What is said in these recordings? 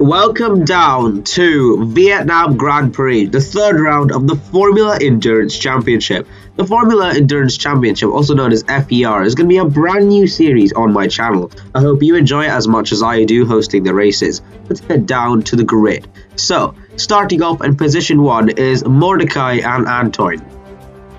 Welcome down to Vietnam Grand Prix, the third round of the Formula Endurance Championship. The Formula Endurance Championship, also known as FER, is going to be a brand new series on my channel. I hope you enjoy it as much as I do hosting the races. Let's get down to the grid. So, starting off in position 1 is Mordecai and Antoine,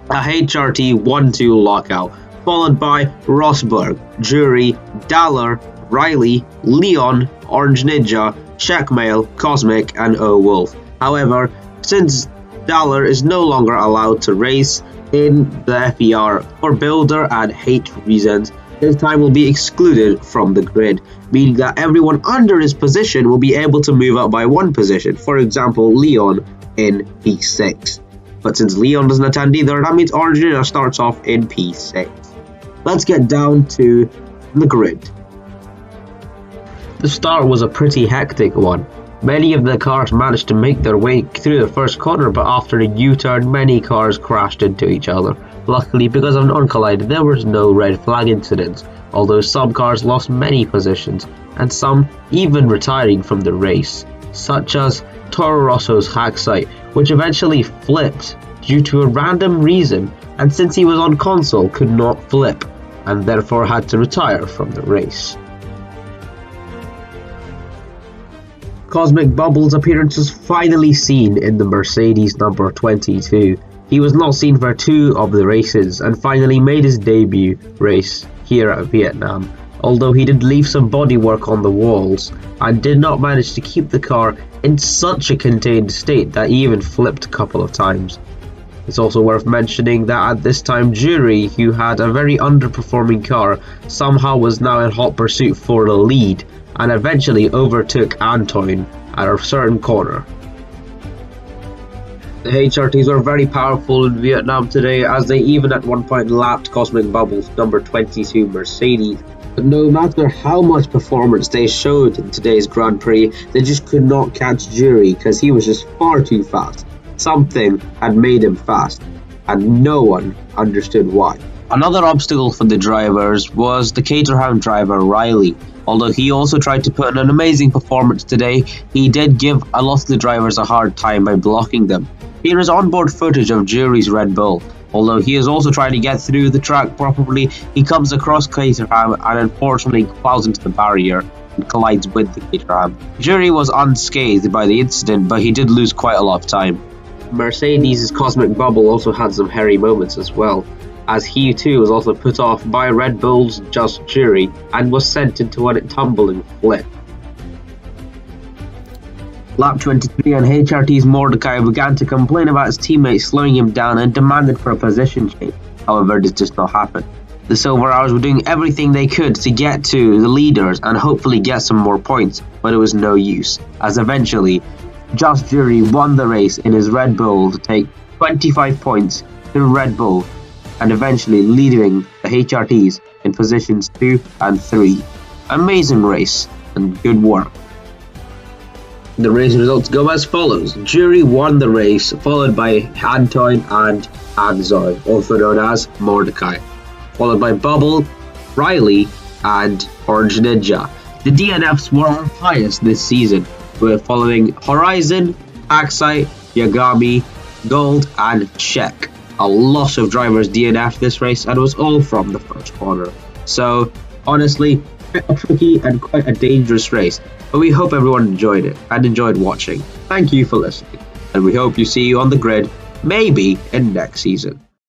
a HRT 1-2 lockout, followed by Rosberg, Jury, Daller, Riley, Leon, Orange Ninja, Checkmail, Cosmic, and O-Wolf. However, since Daller is no longer allowed to race in the FER for builder and hate reasons, his time will be excluded from the grid, meaning that everyone under his position will be able to move up by one position, for example Leon in P6. But since Leon doesn't attend either, that means Orange Ninja starts off in P6. Let's get down to the grid. The start was a pretty hectic one. Many of the cars managed to make their way through the first corner, but after a U-turn, many cars crashed into each other. Luckily, because of an on-collide, there was no red flag incidents, although some cars lost many positions, and some even retiring from the race, such as Toro Rosso's Hacksite, which eventually flipped due to a random reason, and since he was on console, could not flip, and therefore had to retire from the race. Cosmic Bubble's appearance was finally seen in the Mercedes number 22. He was not seen for 2 of the races and finally made his debut race here at Vietnam, although he did leave some bodywork on the walls and did not manage to keep the car in such a contained state that he even flipped a couple of times. It's also worth mentioning that at this time Jury, who had a very underperforming car, somehow was now in hot pursuit for the lead and eventually overtook Antoine at a certain corner. The HRTs were very powerful in Vietnam today, as they even at one point lapped Cosmic Bubble's number 22 Mercedes. But no matter how much performance they showed in today's Grand Prix, they just could not catch Jury because he was just far too fast. Something had made him fast, and no one understood why. Another obstacle for the drivers was the Caterham driver Riley. Although he also tried to put in an amazing performance today, he did give a lot of the drivers a hard time by blocking them. Here is onboard footage of Jury's Red Bull. Although he is also trying to get through the track properly, he comes across Caterham and unfortunately plows into the barrier and collides with the Caterham. Jury was unscathed by the incident, but he did lose quite a lot of time. Mercedes' Cosmic Bubble also had some hairy moments as well, as he too was also put off by Red Bull's Just Jury and was sent into a tumbling flip. Lap 23 and HRT's Mordecai began to complain about his teammates slowing him down and demanded for a position change. However, this did not happen. The Silver Hours were doing everything they could to get to the leaders and hopefully get some more points, but it was no use, as eventually Just Jury won the race in his Red Bull to take 25 points to Red Bull, and eventually leading the HRTs in positions 2 and 3. Amazing race and good work. The race results go as follows. Jury won the race, followed by Antoine and Anzoy, also known as Mordecai, followed by Bubble, Riley, and Orange Ninja. The DNFs were our highest this season, with following Horizon, Axite, Yagami, Gold, and Check. A lot of drivers DNF'd this race, and it was all from the first corner. So, honestly, quite a tricky and quite a dangerous race, but we hope everyone enjoyed it and enjoyed watching. Thank you for listening, and we hope you see you on the grid, maybe in next season.